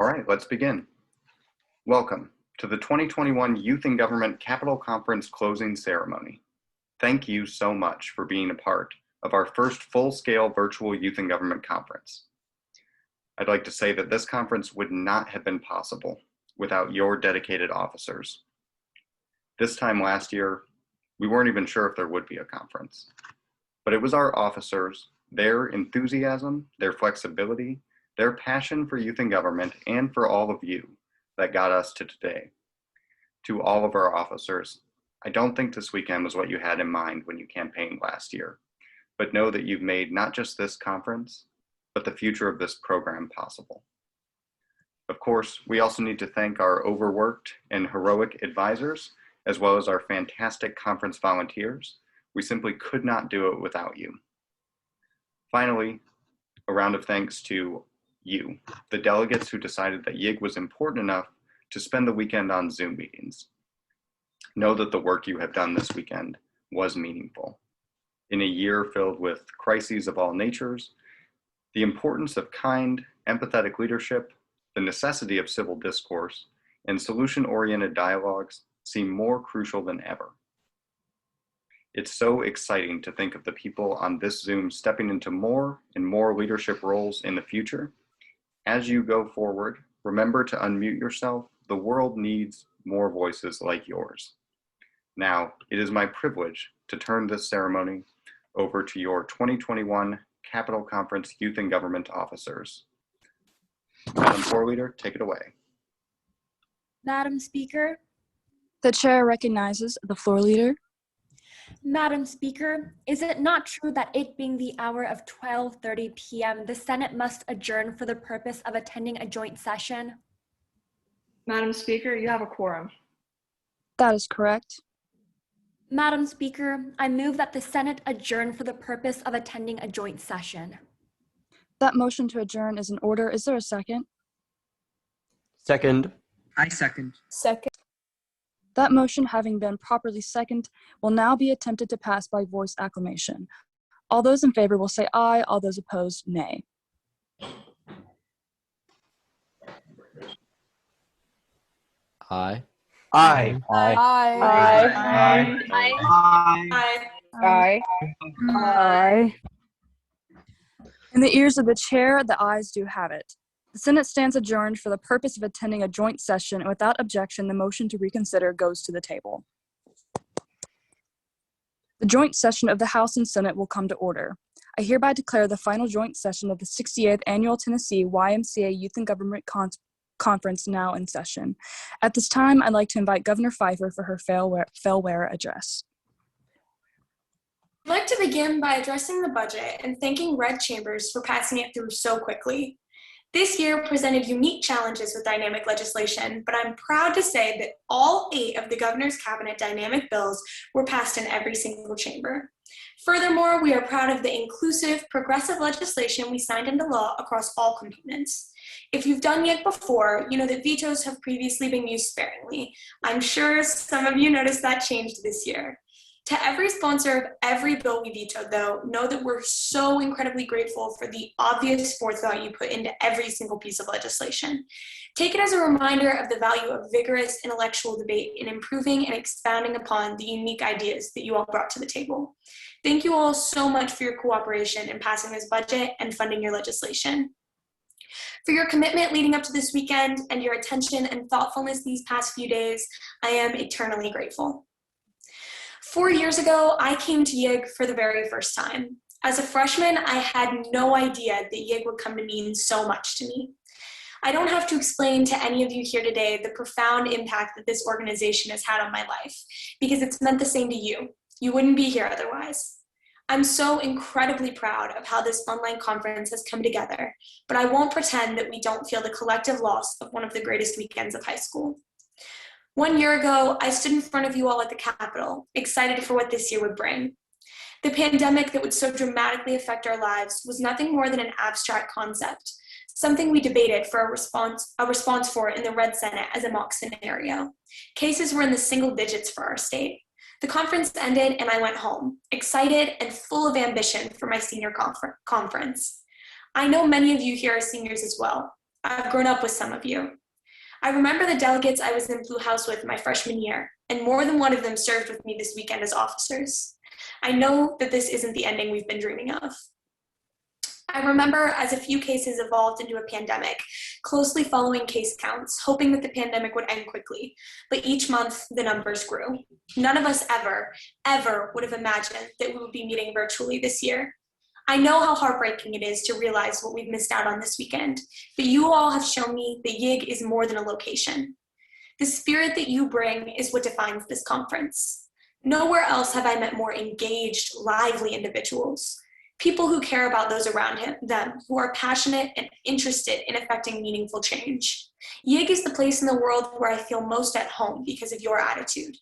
All right, let's begin. Welcome to the 2021 Youth in Government Capitol Conference closing ceremony. Thank you so much for being a part of our first full-scale virtual Youth in Government conference. I'd like to say that this conference would not have been possible without your dedicated officers. This time last year, we weren't even sure if there would be a conference, but it was our officers, their enthusiasm, their flexibility, their passion for youth in government, and for all of you that got us to today. To all of our officers, I don't think this weekend was what you had in mind when you campaigned last year, but know that you've made not just this conference, but the future of this program possible. Of course, we also need to thank our overworked and heroic advisors, as well as our fantastic conference volunteers. We simply could not do it without you. Finally, a round of thanks to you, the delegates who decided that YIG was important enough to spend the weekend on Zoom meetings. Know that the work you have done this weekend was meaningful. In a year filled with crises of all natures, the importance of kind, empathetic leadership, the necessity of civil discourse, and solution-oriented dialogues seem more crucial than ever. It's so exciting to think of the people on this Zoom stepping into more and more leadership roles in the future. As you go forward, remember to unmute yourself. The world needs more voices like yours. Now, it is my privilege to turn this ceremony over to your 2021 Capitol Conference Youth in Government officers. Madam Floor Leader, take it away. Madam Speaker. The chair recognizes the floor leader. Madam Speaker, is it not true that it being the hour of 12:30 p.m., the Senate must adjourn for the purpose of attending a joint session? Madam Speaker, you have a quorum. That is correct. Madam Speaker, I move that the Senate adjourn for the purpose of attending a joint session. That motion to adjourn is in order. Is there a second? Second. I second. Second. That motion having been properly seconded will now be attempted to pass by voice acclamation. All those in favor will say aye, all those opposed, nay. Aye. Aye. Aye. Aye. Aye. Aye. In the ears of the chair, the ayes do have it. The Senate stands adjourned for the purpose of attending a joint session, and without objection, the motion to reconsider goes to the table. The joint session of the House and Senate will come to order. I hereby declare the final joint session of the 68th Annual Tennessee YMCA Youth in Government Conference now in session. At this time, I'd like to invite Governor Pfeiffer for her farewell address. I'd like to begin by addressing the budget and thanking Red Chambers for passing it through so quickly. This year presented unique challenges with dynamic legislation, but I'm proud to say that all 8 of the governor's cabinet dynamic bills were passed in every single chamber. Furthermore, we are proud of the inclusive, progressive legislation we signed into law across all components. If you've done YIG before, you know that vetoes have previously been used sparingly. I'm sure some of you noticed that changed this year. To every sponsor of every bill we vetoed, though, know that we're so incredibly grateful for the obvious forethought you put into every single piece of legislation. Take it as a reminder of the value of vigorous intellectual debate in improving and expounding upon the unique ideas that you all brought to the table. Thank you all so much for your cooperation in passing this budget and funding your legislation. For your commitment leading up to this weekend and your attention and thoughtfulness these past few days, I am eternally grateful. 4 years ago, I came to YIG for the very first time. As a freshman, I had no idea that YIG would come to mean so much to me. I don't have to explain to any of you here today the profound impact that this organization has had on my life, because it's meant the same to you. You wouldn't be here otherwise. I'm so incredibly proud of how this online conference has come together, but I won't pretend that we don't feel the collective loss of one of the greatest weekends of high school. 1 year ago, I stood in front of you all at the Capitol, excited for what this year would bring. The pandemic that would so dramatically affect our lives was nothing more than an abstract concept, something we debated for a response for in the Red Senate as a mock scenario. Cases were in the single digits for our state. The conference ended and I went home, excited and full of ambition for my senior conference. I know many of you here are seniors as well. I've grown up with some of you. I remember the delegates I was in Blue House with my freshman year, and more than one of them served with me this weekend as officers. I know that this isn't the ending we've been dreaming of. I remember as a few cases evolved into a pandemic, closely following case counts, hoping that the pandemic would end quickly, but each month the numbers grew. None of us ever would have imagined that we would be meeting virtually this year. I know how heartbreaking it is to realize what we've missed out on this weekend, but you all have shown me that YIG is more than a location. The spirit that you bring is what defines this conference. Nowhere else have I met more engaged, lively individuals. People who care about those around them, who are passionate and interested in affecting meaningful change. YIG is the place in the world where I feel most at home because of your attitude.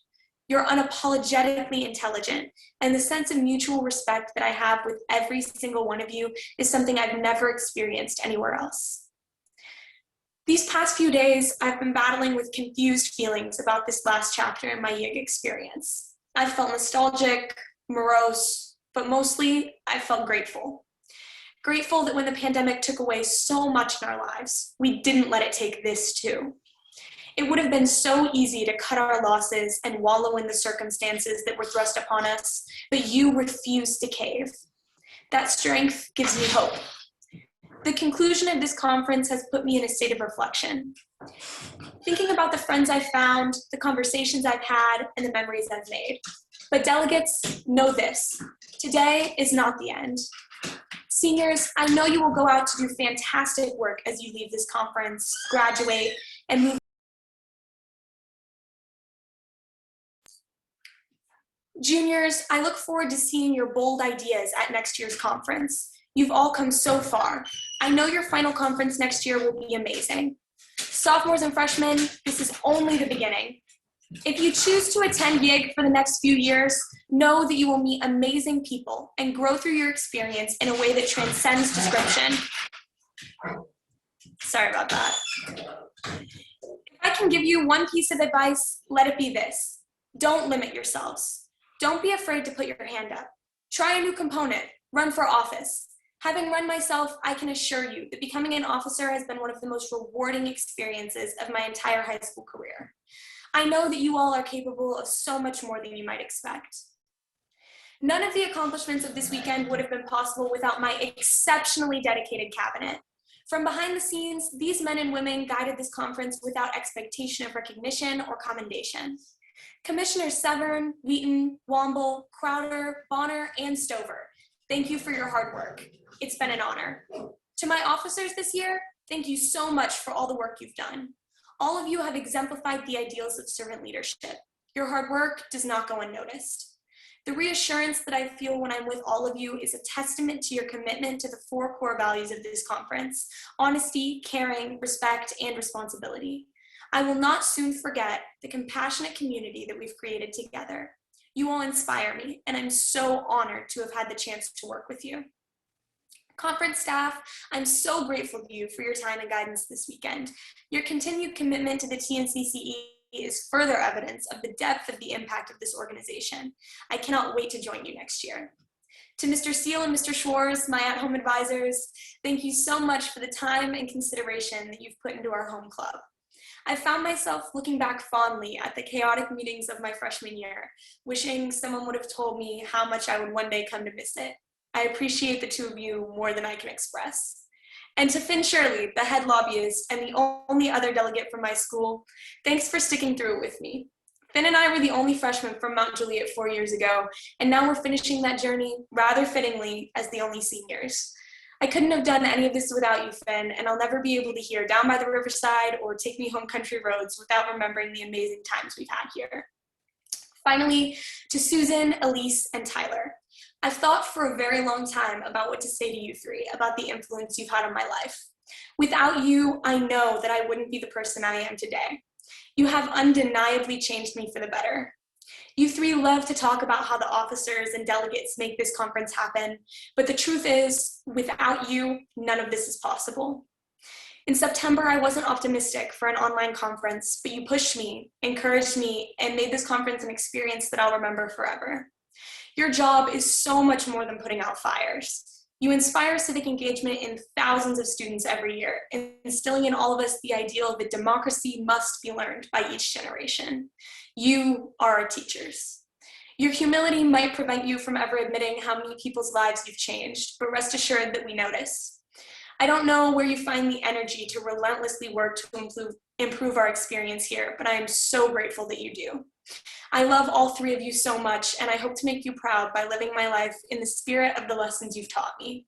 You're unapologetically intelligent, and the sense of mutual respect that I have with every single one of you is something I've never experienced anywhere else. These past few days, I've been battling with confused feelings about this last chapter in my YIG experience. I've felt nostalgic, morose, but mostly I felt grateful. Grateful that when the pandemic took away so much in our lives, we didn't let it take this too. It would have been so easy to cut our losses and wallow in the circumstances that were thrust upon us, but you refused to cave. That strength gives me hope. The conclusion of this conference has put me in a state of reflection. Thinking about the friends I've found, the conversations I've had, and the memories I've made. But delegates, know this. Today is not the end. Seniors, I know you will go out to do fantastic work as you leave this conference, graduate, and move. Juniors, I look forward to seeing your bold ideas at next year's conference. You've all come so far. I know your final conference next year will be amazing. Sophomores and freshmen, this is only the beginning. If you choose to attend YIG for the next few years, know that you will meet amazing people and grow through your experience in a way that transcends description. Sorry about that. If I can give you one piece of advice, let it be this. Don't limit yourselves. Don't be afraid to put your hand up. Try a new component. Run for office. Having run myself, I can assure you that becoming an officer has been one of the most rewarding experiences of my entire high school career. I know that you all are capable of so much more than you might expect. None of the accomplishments of this weekend would have been possible without my exceptionally dedicated cabinet. From behind the scenes, these men and women guided this conference without expectation of recognition or commendation. Commissioners Severn, Wheaton, Womble, Crowder, Bonner, and Stover, thank you for your hard work. It's been an honor. To my officers this year, thank you so much for all the work you've done. All of you have exemplified the ideals of servant leadership. Your hard work does not go unnoticed. The reassurance that I feel when I'm with all of you is a testament to your commitment to the 4 core values of this conference: honesty, caring, respect, and responsibility. I will not soon forget the compassionate community that we've created together. You all inspire me, and I'm so honored to have had the chance to work with you. Conference staff, I'm so grateful to you for your time and guidance this weekend. Your continued commitment to the TNCCE is further evidence of the depth of the impact of this organization. I cannot wait to join you next year. To Mr. Seal and Mr. Schwartz, my at-home advisors, thank you so much for the time and consideration that you've put into our home club. I found myself looking back fondly at the chaotic meetings of my freshman year, wishing someone would have told me how much I would one day come to miss it. I appreciate the 2 of you more than I can express. And to Finn Shirley, the head lobbyist and the only other delegate from my school, thanks for sticking through it with me. Finn and I were the only freshmen from Mount Juliet 4 years ago, and now we're finishing that journey rather fittingly as the only seniors. I couldn't have done any of this without you, Finn, and I'll never be able to hear Down by the Riverside or Take Me Home Country Roads without remembering the amazing times we've had here. Finally, to Susan, Elise, and Tyler. I've thought for a very long time about what to say to you 3 about the influence you've had on my life. Without you, I know that I wouldn't be the person I am today. You have undeniably changed me for the better. You 3 love to talk about how the officers and delegates make this conference happen, but the truth is, without you, none of this is possible. In September, I wasn't optimistic for an online conference, but you pushed me, encouraged me, and made this conference an experience that I'll remember forever. Your job is so much more than putting out fires. You inspire civic engagement in thousands of students every year, instilling in all of us the ideal that democracy must be learned by each generation. You are our teachers. Your humility might prevent you from ever admitting how many people's lives you've changed, but rest assured that we notice. I don't know where you find the energy to relentlessly work to improve our experience here, but I am so grateful that you do. I love all three of you so much, and I hope to make you proud by living my life in the spirit of the lessons you've taught me.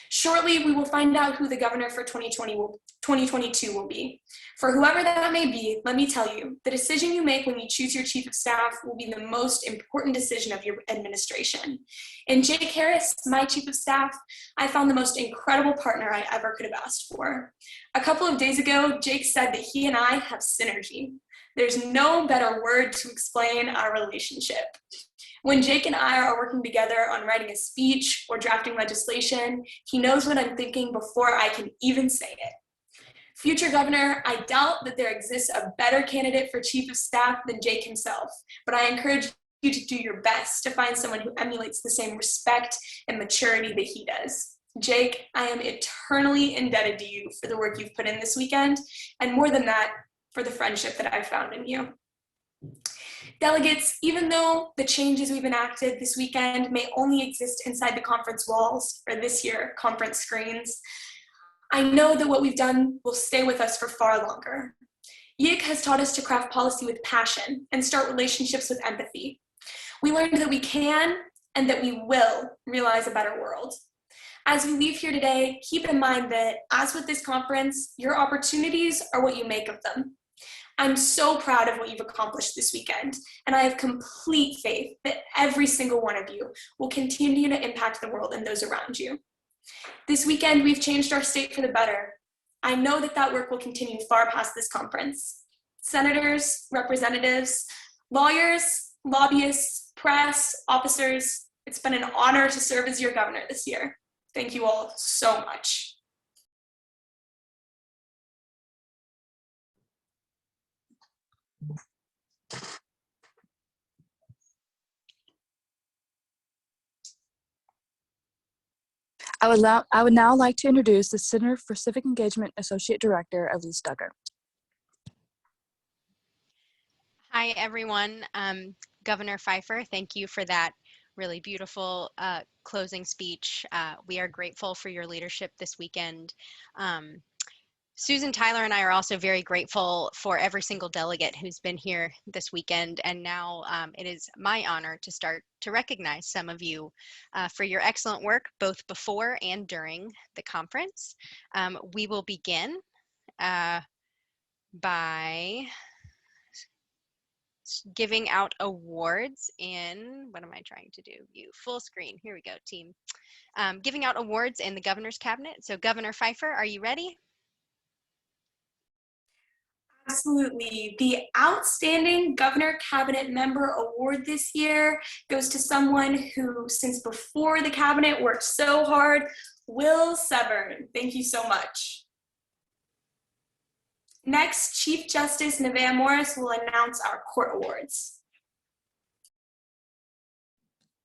Shortly, we will find out who the governor for 2022 will be. For whoever that may be, let me tell you, the decision you make when you choose your chief of staff will be the most important decision of your administration. In Jake Harris, my chief of staff, I found the most incredible partner I ever could have asked for. A couple of days ago, Jake said that he and I have synergy. There's no better word to explain our relationship. When Jake and I are working together on writing a speech or drafting legislation, he knows what I'm thinking before I can even say it. Future governor, I doubt that there exists a better candidate for chief of staff than Jake himself, but I encourage you to do your best to find someone who emulates the same respect and maturity that he does. Jake, I am eternally indebted to you for the work you've put in this weekend, and more than that, for the friendship that I've found in you. Delegates, even though the changes we've enacted this weekend may only exist inside the conference walls, or this year, conference screens, I know that what we've done will stay with us for far longer. YIG has taught us to craft policy with passion and start relationships with empathy. We learned that we can and that we will realize a better world. As we leave here today, keep in mind that, as with this conference, your opportunities are what you make of them. I'm so proud of what you've accomplished this weekend, and I have complete faith that every single one of you will continue to impact the world and those around you. This weekend, we've changed our state for the better. I know that that work will continue far past this conference. Senators, representatives, lawyers, lobbyists, press, officers, it's been an honor to serve as your governor this year. Thank you all so much. I would now like to introduce the Center for Civic Engagement Associate Director, Elise Duggar. Hi, everyone. Governor Pfeiffer, thank you for that really beautiful closing speech. We are grateful for your leadership this weekend. Susan, Tyler, and I are also very grateful for every single delegate who's been here this weekend. And now it is my honor to start to recognize some of you for your excellent work, both before and during the conference. We will begin by giving out awards in, what am I trying to do? You full screen, here we go, team. Giving out awards in the governor's cabinet. So Governor Pfeiffer, are you ready? Absolutely. The Outstanding Governor Cabinet Member Award this year goes to someone who, since before the cabinet, worked so hard, Will Severn. Thank you so much. Next, Chief Justice Nevaeh Morris will announce our court awards.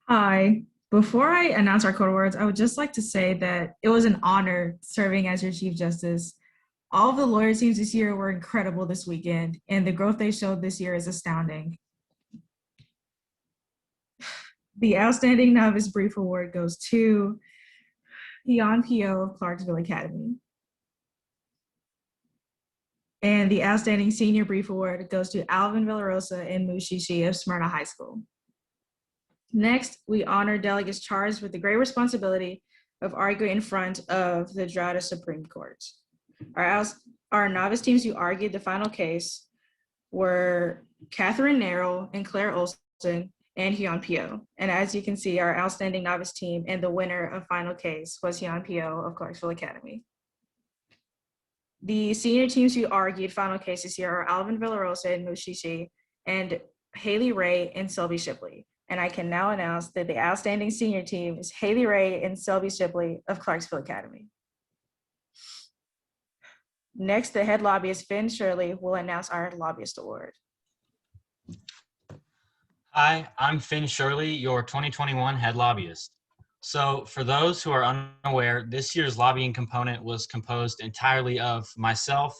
Hi. Before I announce our court awards, I would just like to say that it was an honor serving as your Chief Justice. All of the lawyer teams this year were incredible this weekend, and the growth they showed this year is astounding. The Outstanding Novice Brief Award goes to Hyun Pyo of Clarksville Academy. And the Outstanding Senior Brief Award goes to Alvin Villarosa and Mushishi of Smyrna High School. Next, we honor delegates charged with the great responsibility of arguing in front of the Droughta Supreme Court. Our novice teams who argued the final case were Catherine Narrow and Claire Olson and Hyun Pyo. And as you can see, our outstanding novice team and the winner of final case was Hyun Pyo of Clarksville Academy. The senior teams who argued final cases here are Alvin Villarosa and Mushishi and Haley Ray and Selby Shipley. And I can now announce that the outstanding senior team is Haley Ray and Selby Shipley of Clarksville Academy. Next, the head lobbyist, Finn Shirley, will announce our lobbyist award. Hi, I'm Finn Shirley, your 2021 head lobbyist. So for those who are unaware, this year's lobbying component was composed entirely of myself,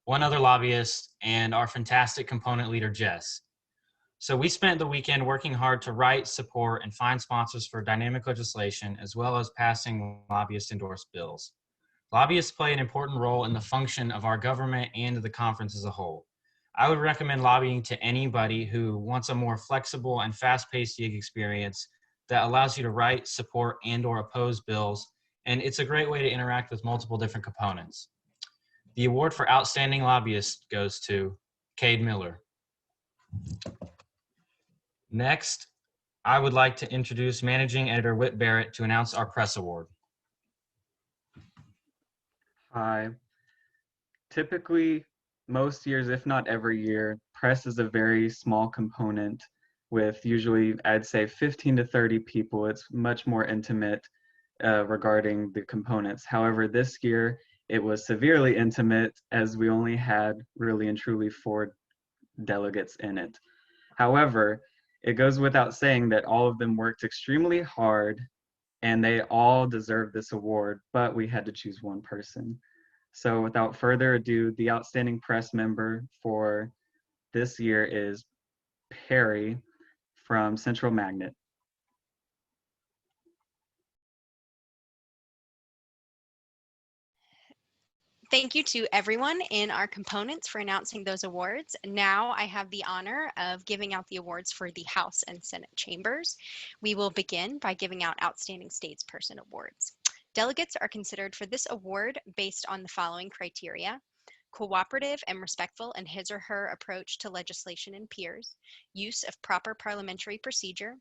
one other lobbyist, and our fantastic component leader, Jess. So we spent the weekend working hard to write, support, and find sponsors for dynamic legislation, as well as passing lobbyist-endorsed bills. Lobbyists play an important role in the function of our government and the conference as a whole. I would recommend lobbying to anybody who wants a more flexible and fast-paced YIG experience that allows you to write, support, and/or oppose bills, and it's a great way to interact with multiple different components. The award for Outstanding Lobbyist goes to Cade Miller. Next, I would like to introduce Managing Editor Whit Barrett to announce our press award. Hi. Typically, most years, if not every year, press is a very small component with usually, I'd say, 15 to 30 people. It's much more intimate regarding the components. However, this year, it was severely intimate as we only had really and truly 4 delegates in it. However, it goes without saying that all of them worked extremely hard and they all deserve this award, but we had to choose one person. So without further ado, the outstanding press member for this year is Perry from Central Magnet. Thank you to everyone in our components for announcing those awards. Now I have the honor of giving out the awards for the House and Senate chambers. We will begin by giving out Outstanding Statesperson awards. Delegates are considered for this award based on the following criteria: cooperative and respectful in his or her approach to legislation and peers, use of proper parliamentary procedure,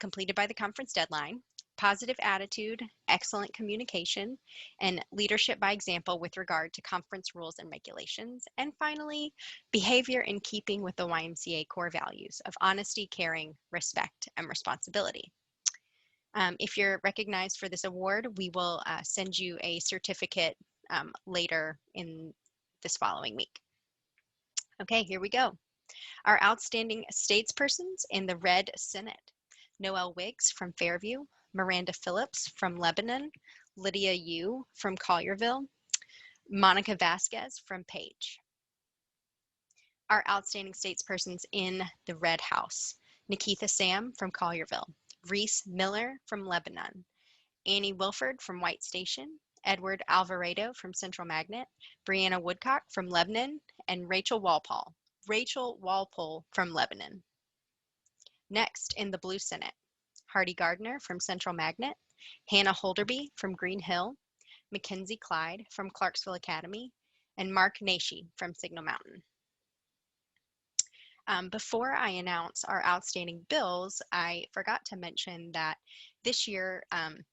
completed by the conference deadline, positive attitude, excellent communication, and leadership by example with regard to conference rules and regulations. And finally, behavior in keeping with the YMCA core values of honesty, caring, respect, and responsibility. If you're recognized for this award, we will send you a certificate later in this following week. Okay, here we go. Our outstanding statespersons in the Red Senate: Noel Wiggs from Fairview, Miranda Phillips from Lebanon, Lydia Yu from Collierville, Monica Vasquez from Page. Our outstanding statespersons in the Red House: Nikitha Sam from Collierville, Reese Miller from Lebanon, Annie Wilford from White Station, Edward Alvarado from Central Magnet, Brianna Woodcock from Lebanon, and Rachel Walpole from Lebanon. Next, in the Blue Senate: Hardy Gardner from Central Magnet, Hannah Holderby from Green Hill, Mackenzie Clyde from Clarksville Academy, and Mark Nashi from Signal Mountain. Before I announce our outstanding bills, I forgot to mention that this year,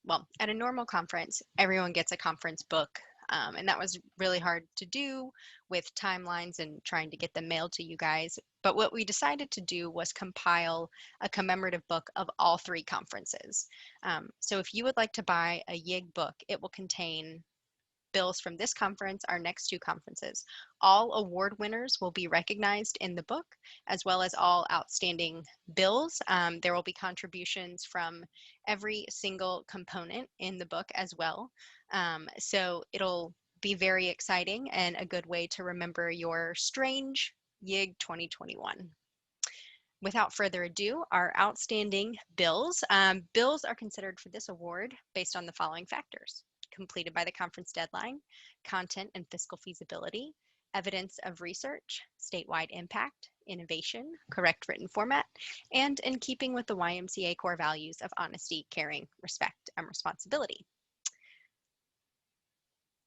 well, at a normal conference, everyone gets a conference book, and that was really hard to do with timelines and trying to get them mailed to you guys. But what we decided to do was compile a commemorative book of all 3 conferences. So if you would like to buy a YIG book, it will contain bills from this conference, our next 2 conferences. All award winners will be recognized in the book, as well as all outstanding bills. There will be contributions from every single component in the book as well. So it'll be very exciting and a good way to remember your strange YIG 2021. Without further ado, our outstanding bills. Bills are considered for this award based on the following factors: completed by the conference deadline, content and fiscal feasibility, evidence of research, statewide impact, innovation, correct written format, and in keeping with the YMCA core values of honesty, caring, respect, and responsibility.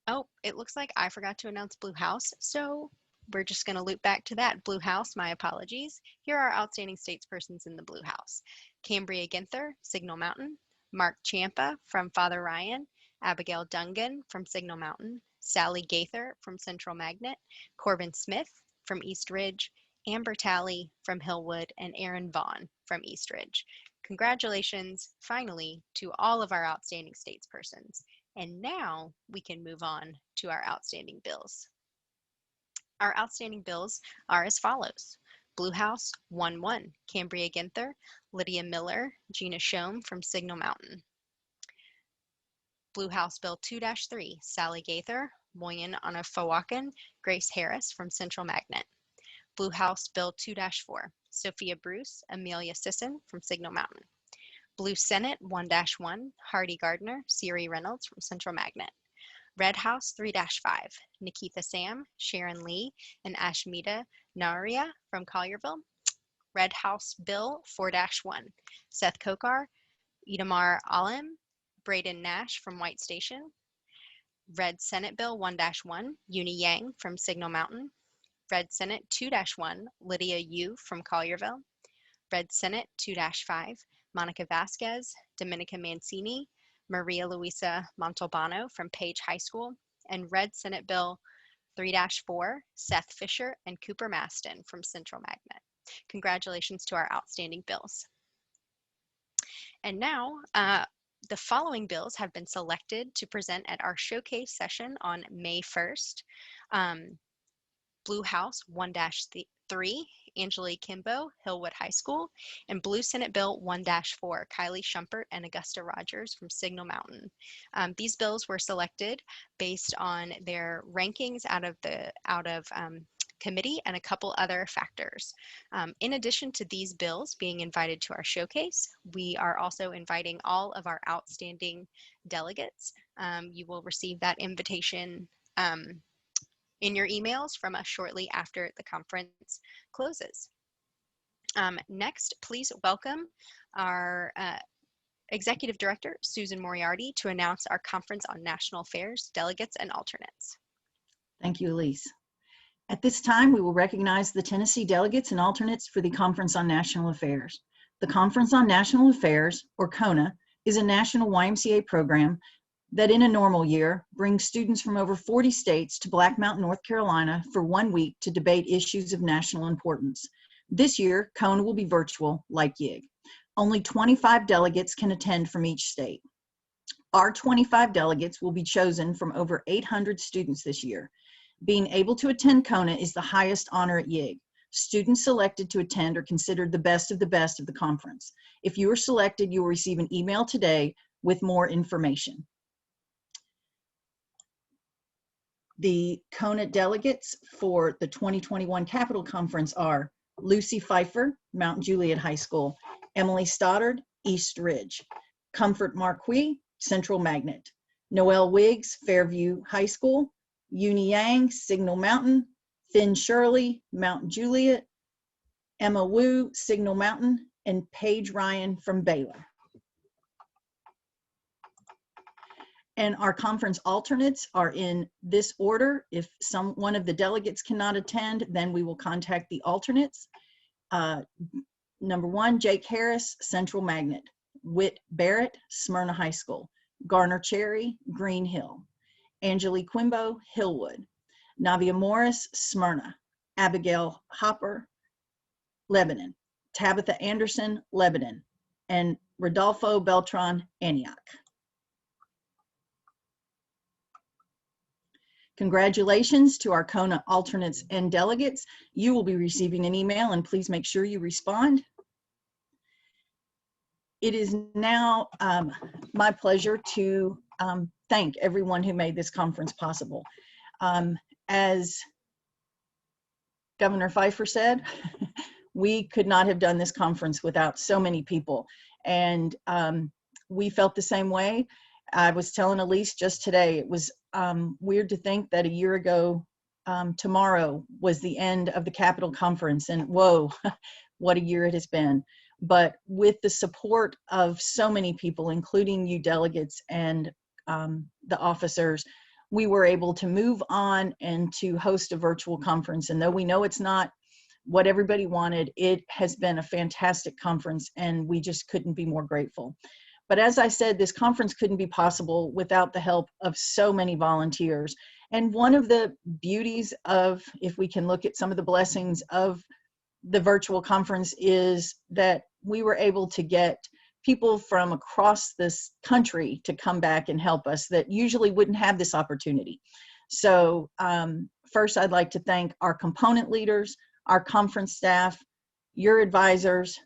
Oh, it looks like I forgot to announce Blue House, so we're just going to loop back to that. Blue House, my apologies. Here are outstanding statespersons in the Blue House: Cambria Ginther, Signal Mountain, Mark Champa from Father Ryan, Abigail Dungan from Signal Mountain, Sally Gaither from Central Magnet, Corbin Smith from East Ridge, Amber Talley from Hillwood, and Aaron Vaughn from East Ridge. Congratulations, finally, to all of our outstanding statespersons. And now we can move on to our outstanding bills. Our outstanding bills are as follows: Blue House 1-1, Cambria Ginther, Lydia Miller, Gina Shome from Signal Mountain. Blue House Bill 2-3, Sally Gaither, Moyen Onafawakan, Grace Harris from Central Magnet. Blue House Bill 2-4, Sophia Bruce, Amelia Sisson from Signal Mountain. Blue Senate 1-1, Hardy Gardner, Siri Reynolds from Central Magnet. Red House 3-5, Nikita Sam, Sharon Lee, and Ashmita Naria from Collierville. Red House Bill 4-1, Seth Kokar, Idamar Alim, Braden Nash from White Station. Red Senate Bill 1-1, Uni Yang from Signal Mountain. Red Senate 2-1, Lydia Yu from Collierville. Red Senate 2-5, Monica Vasquez, Dominica Mancini, Maria Luisa Montalbano from Page High School. And Red Senate Bill 3-4, Seth Fisher and Cooper Maston from Central Magnet. Congratulations to our outstanding bills. And now, the following bills have been selected to present at our showcase session on May 1st. Blue House 1-3, Angelique Kimbo, Hillwood High School, and Blue Senate Bill 1-4, Kylie Schumpert and Augusta Rogers from Signal Mountain. These bills were selected based on their rankings out of committee and a couple other factors. In addition to these bills being invited to our showcase, we are also inviting all of our outstanding delegates. You will receive that invitation in your emails from us shortly after the conference closes. Next, please welcome our Executive Director, Susan Moriarty, to announce our Conference on National Affairs delegates and alternates. Thank you, Elise. At this time, we will recognize the Tennessee delegates and alternates for the Conference on National Affairs. The Conference on National Affairs, or CONA, is a national YMCA program that in a normal year brings students from over 40 states to Black Mountain, North Carolina for 1 week to debate issues of national importance. This year, CONA will be virtual, like YIG. Only 25 delegates can attend from each state. Our 25 delegates will be chosen from over 800 students this year. Being able to attend CONA is the highest honor at YIG. Students selected to attend are considered the best of the conference. If you are selected, you will receive an email today with more information. The CONA delegates for the 2021 Capitol Conference are Lucy Pfeiffer, Mount Juliet High School, Emily Stoddard, East Ridge, Comfort Marquis, Central Magnet, Noelle Wiggs, Fairview High School, Uni Yang, Signal Mountain, Finn Shirley, Mount Juliet, Emma Wu, Signal Mountain, and Paige Ryan from Baylor. And our conference alternates are in this order. If one of the delegates cannot attend, then we will contact the alternates. Number 1, Jake Harris, Central Magnet. Whit Barrett, Smyrna High School. Garner Cherry, Green Hill. Angelique Quimbo, Hillwood. Navia Morris, Smyrna. Abigail Hopper, Lebanon. Tabitha Anderson, Lebanon. And Rodolfo Beltran, Antioch. Congratulations to our CONA alternates and delegates. You will be receiving an email, and please make sure you respond. It is now my pleasure to thank everyone who made this conference possible. As Governor Pfeiffer said, we could not have done this conference without so many people, and we felt the same way. I was telling Elise just today, it was weird to think that a year ago tomorrow was the end of the Capitol Conference, and whoa, what a year it has been. But with the support of so many people, including you delegates and the officers, we were able to move on and to host a virtual conference. And though we know it's not what everybody wanted, it has been a fantastic conference, and we just couldn't be more grateful. But as I said, this conference couldn't be possible without the help of so many volunteers. And one of the beauties of, if we can look at some of the blessings of the virtual conference, is that we were able to get people from across this country to come back and help us that usually wouldn't have this opportunity. So first, I'd like to thank our component leaders, our conference staff, your advisors,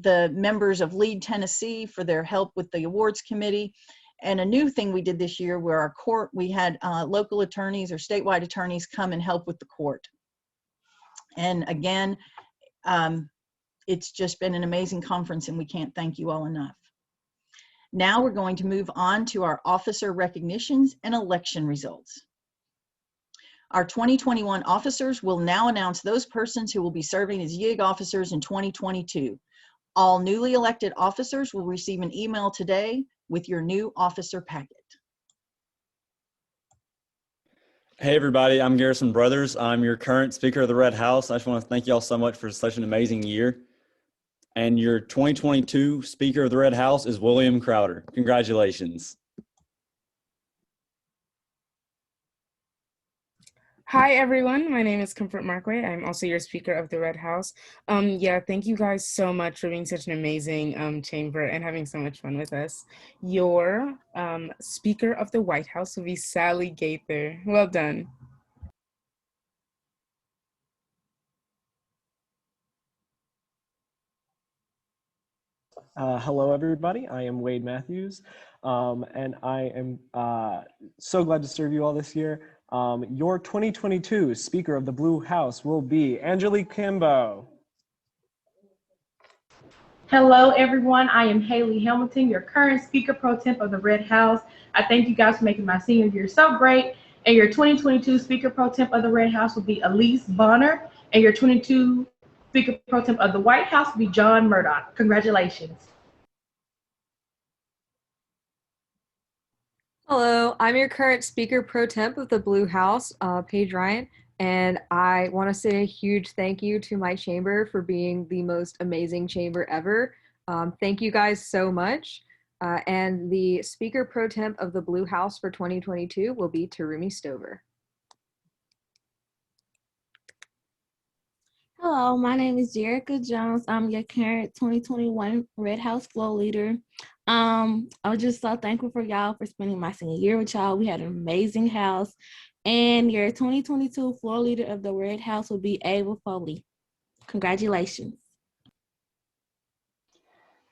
the members of Lead Tennessee for their help with the awards committee, And a new thing we did this year where we had local attorneys or statewide attorneys come and help with the court. And again, it's just been an amazing conference and we can't thank you all enough. Now we're going to move on to our officer recognitions and election results. Our 2021 officers will now announce those persons who will be serving as YIG officers in 2022. All newly elected officers will receive an email today with your new officer packet. Hey everybody, I'm Garrison Brothers. I'm your current Speaker of the Red House. I just want to thank you all so much for such an amazing year. And your 2022 Speaker of the Red House is William Crowder. Congratulations. Hi everyone, my name is Comfort Markway. I'm also your Speaker of the Red House. Yeah, thank you guys so much for being such an amazing chamber and having so much fun with us. Your Speaker of the White House will be Sally Gaither. Well done. Hello, everybody. I am Wade Matthews, and I am so glad to serve you all this year. Your 2022 Speaker of the Blue House will be Angelique Kimbo. Hello, everyone. I am Haley Hamilton, your current Speaker Pro Temp of the Red House. I thank you guys for making my senior year so great. And your 2022 Speaker Pro Temp of the Red House will be Elise Bonner, and your 22 Speaker Pro Temp of the White House will be John Murdoch. Congratulations. Hello, I'm your current Speaker Pro Temp of the Blue House, Paige Ryan, and I want to say a huge thank you to my chamber for being the most amazing chamber ever. Thank you guys so much. And the Speaker Pro Temp of the Blue House for 2022 will be Tarumi Stover. Hello, my name is Jerica Jones. I'm your current 2021 Red House Flow Leader. I was just so thankful for y'all for spending my senior year with y'all. We had an amazing house. And your 2022 Floor Leader of the Red House will be Ava Foley. Congratulations.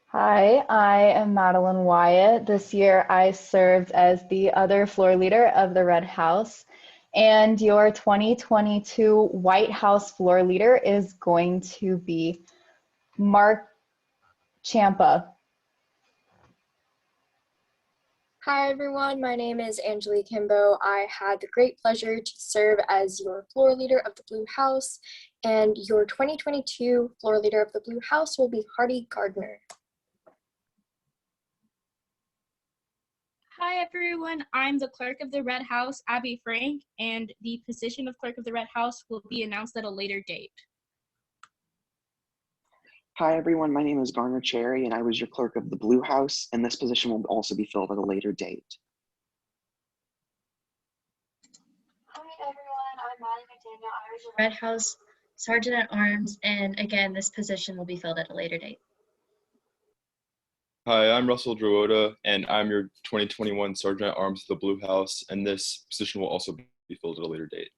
Hi, I am Madeline Wyatt. This year I served as the other floor leader of the Red House. And your 2022 White House floor leader is going to be Mark Champa. Hi everyone, my name is Angelique Kimbo. I had the great pleasure to serve as your floor leader of the Blue House, and your 2022 floor leader of the Blue House will be Hardy Gardner. Hi everyone, I'm the clerk of the Red House, Abby Frank, and the position of clerk of the Red House will be announced at a later date. Hi everyone, my name is Garner Cherry and I was your clerk of the Blue House, and this position will also be filled at a later date. Hi everyone, I'm Maddie McDaniel. I was your Red House Sergeant at Arms, and again, this position will be filled at a later date. Hi, I'm Russell Drewota, and I'm your 2021 Sergeant at Arms of the Blue House, and this position will also be filled at a later date.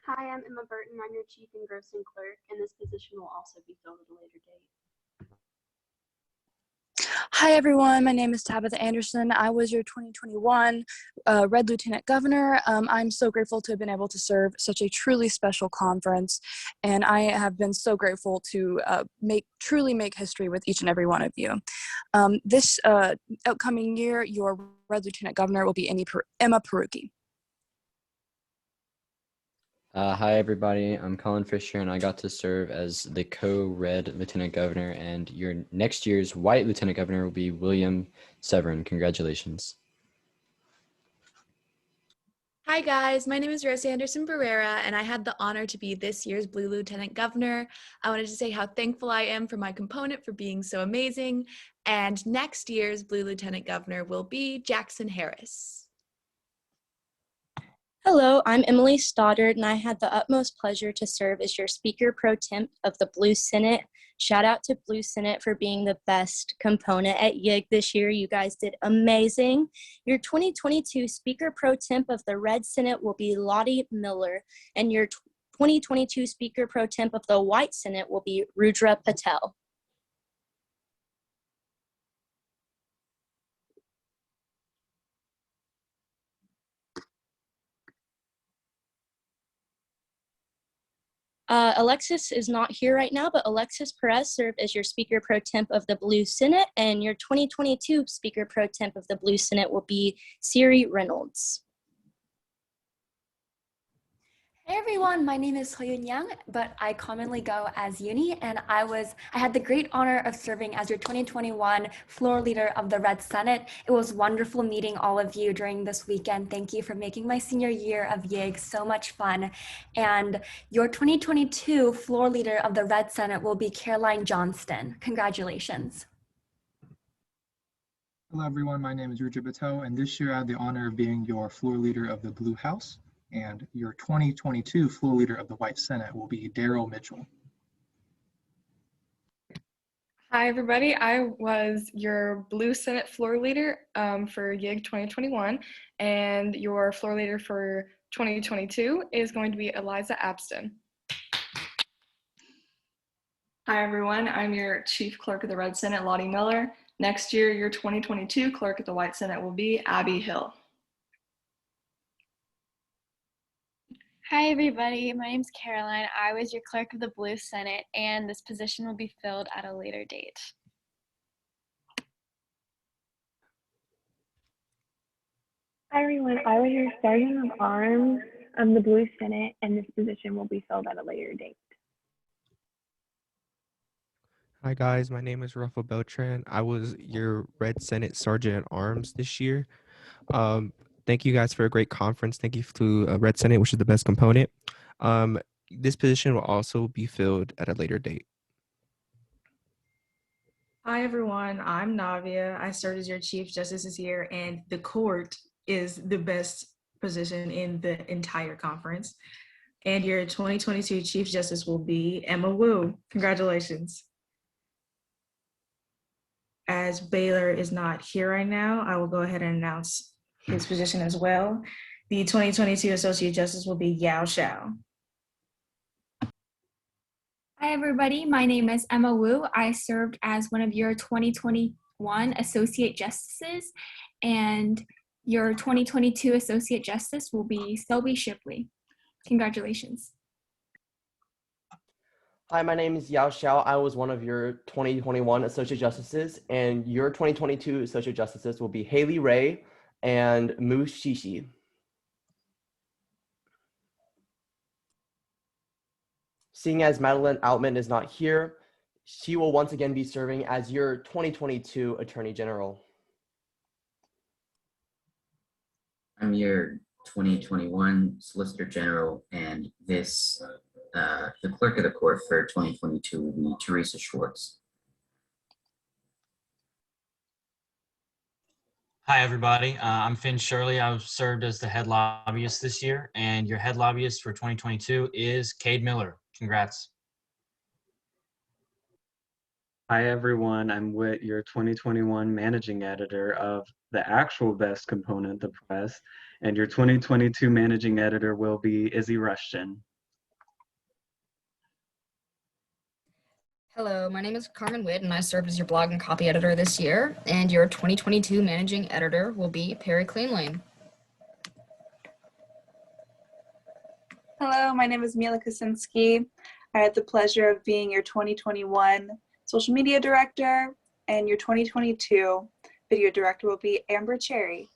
Hi, I'm Emma Burton. I'm your Chief Engrossing Clerk, and this position will also be filled at a later date. Hi everyone, my name is Tabitha Anderson. I was your 2021 Red Lieutenant Governor. I'm so grateful to have been able to serve such a truly special conference, and I have been so grateful to truly make history with each and every one of you. This upcoming year, your Red Lieutenant Governor will be Emma Perucchi. Hi everybody, I'm Colin Fisher and I got to serve as the co-Red Lieutenant Governor, and your next year's White Lieutenant Governor will be William Severin. Congratulations. Hi guys, my name is Rosie Anderson Barrera and I had the honor to be this year's Blue Lieutenant Governor. I wanted to say how thankful I am for my component for being so amazing, and next year's Blue Lieutenant Governor will be Jackson Harris. Hello, I'm Emily Stoddard, and I had the utmost pleasure to serve as your Speaker Pro Temp of the Blue Senate. Shout out to Blue Senate for being the best component at YIG this year. You guys did amazing. Your 2022 Speaker Pro Temp of the Red Senate will be Lottie Miller, and your 2022 Speaker Pro Temp of the White Senate will be Rudra Patel. Alexis is not here right now, but Alexis Perez served as your Speaker Pro Temp of the Blue Senate, and your 2022 Speaker Pro Temp of the Blue Senate will be Siri Reynolds. Hey everyone, my name is Hoyun Yang, but I commonly go as Uni, and I had the great honor of serving as your 2021 floor leader of the Red Senate. It was wonderful meeting all of you during this weekend. Thank you for making my senior year of YIG so much fun. And your 2022 floor leader of the Red Senate will be Caroline Johnston. Congratulations. Hello everyone, my name is Ruja Bateau, and this year I had the honor of being your floor leader of the Blue House. And your 2022 floor leader of the White Senate will be Daryl Mitchell. Hi, everybody. I was your Blue Senate floor leader for YIG 2021, and your floor leader for 2022 is going to be Eliza Abston. Hi, everyone. I'm your Chief Clerk of the Red Senate, Lottie Miller. Next year, your 2022 Clerk of the White Senate will be Abby Hill. Hi everybody, my name's Caroline. I was your clerk of the Blue Senate, and this position will be filled at a later date. Hi everyone, I was your Sergeant of Arms of the Blue Senate, and this position will be filled at a later date. Hi guys, my name is Rafael Beltran. I was your Red Senate Sergeant at Arms this year. Thank you guys for a great conference. Thank you to Red Senate, which is the best component. This position will also be filled at a later date. Hi everyone, I'm Navia. I served as your Chief Justice this year, and the court is the best position in the entire conference. And your 2022 Chief Justice will be Emma Wu. Congratulations. As Baylor is not here right now, I will go ahead and announce his position as well. The 2022 Associate Justice will be Yao Xiao. Hi everybody, my name is Emma Wu. I served as one of your 2021 Associate Justices, and your 2022 Associate Justice will be Selby Shipley. Congratulations. Hi, my name is Yao Xiao. I was one of your 2021 Associate Justices, and your 2022 Associate Justices will be Haley Ray and Mu Shishi. Seeing as Madeline Outman is not here, she will once again be serving as your 2022 Attorney General. I'm your 2021 Solicitor General, and the Clerk of the Court for 2022 will be Teresa Schwartz. Hi, everybody. I'm Finn Shirley. I've served as the head lobbyist this year, and your head lobbyist for 2022 is Cade Miller. Congrats. Hi, everyone. I'm Whit, your 2021 managing editor of the actual best component, the press, and your 2022 managing editor will be Izzy Rushton. Hello, my name is Carmen Witt, and I served as your blog and copy editor this year, and your 2022 managing editor will be Perry Cleanlane. Hello, my name is Mila Kosinski. I had the pleasure of being your 2021 social media director, and your 2022 video director will be Amber Cherry.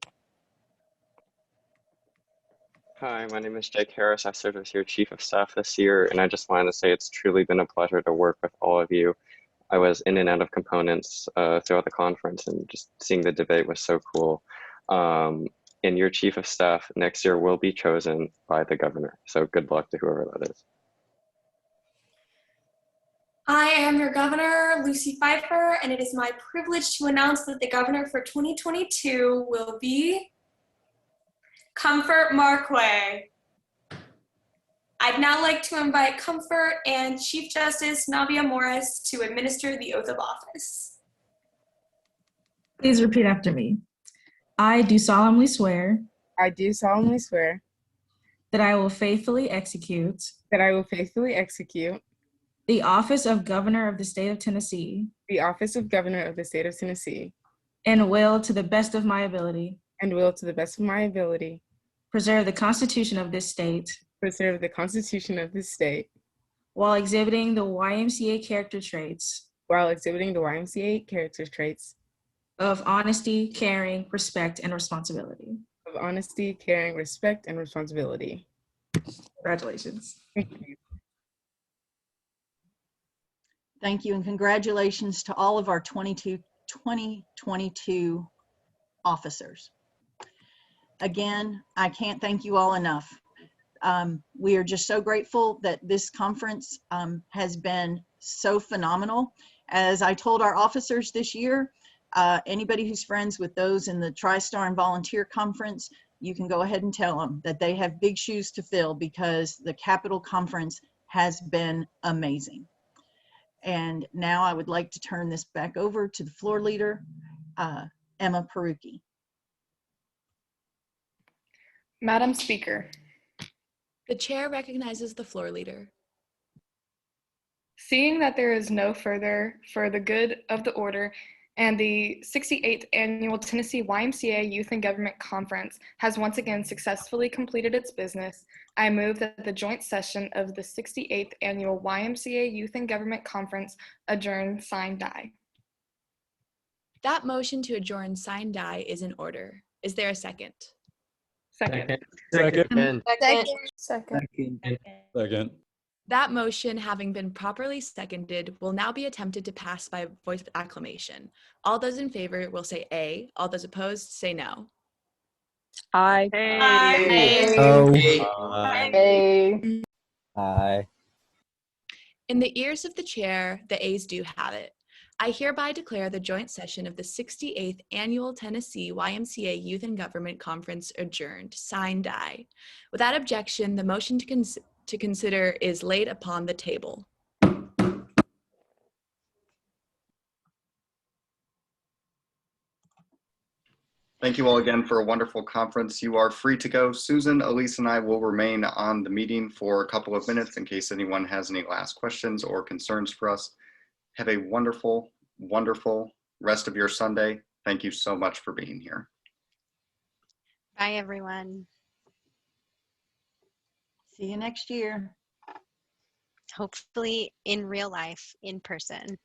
Hi, my name is Jake Harris. I served as your Chief of Staff this year, and I just wanted to say it's truly been a pleasure to work with all of you. I was in and out of components throughout the conference, and just seeing the debate was so cool. And your Chief of Staff next year will be chosen by the governor, so good luck to whoever that is. I am your governor, Lucy Pfeiffer, and it is my privilege to announce that the governor for 2022 will be Comfort Markway. I'd now like to invite Comfort and Chief Justice Navia Morris to administer the oath of office. Please repeat after me. I do solemnly swear. I do solemnly swear that I will faithfully execute. That I will faithfully execute. The office of Governor of the State of Tennessee. The office of Governor of the State of Tennessee. And will, to the best of my ability. And will, to the best of my ability. Preserve the Constitution of this state. Preserve the Constitution of this state. while exhibiting the YMCA character traits of honesty, caring, respect, and responsibility. Congratulations. Thank you, and congratulations to all of our 2022 officers. Again, I can't thank you all enough. We are just so grateful that this conference has been so phenomenal. As I told our officers this year, anybody who's friends with those in the TriStar and Volunteer Conference, you can go ahead and tell them that they have big shoes to fill because the Capitol Conference has been amazing. And now I would like to turn this back over to the floor leader, Emma Perucchi. Madam Speaker. The chair recognizes the floor leader. Seeing that there is no further for the good of the order and the 68th Annual Tennessee YMCA Youth and Government Conference has once again successfully completed its business, I move that the joint session of the 68th Annual YMCA Youth and Government Conference adjourn, sign, die. That motion to adjourn, sign, die is in order. Is there a second? Second. Second. Second. That motion, having been properly seconded, will now be attempted to pass by voice acclamation. All those in favor will say aye. All those opposed say no. Aye. Aye. In the ears of the chair, the ayes do have it. I hereby declare the joint session of the 68th Annual Tennessee YMCA Youth and Government Conference adjourned, sign, die. Without objection, the motion to consider is laid upon the table. Thank you all again for a wonderful conference. You are free to go. Susan, Elise, and I will remain on the meeting for a couple of minutes in case anyone has any last questions or concerns for us. Have a wonderful, wonderful rest of your Sunday. Thank you so much for being here. Bye, everyone. See you next year. Hopefully in real life, in person.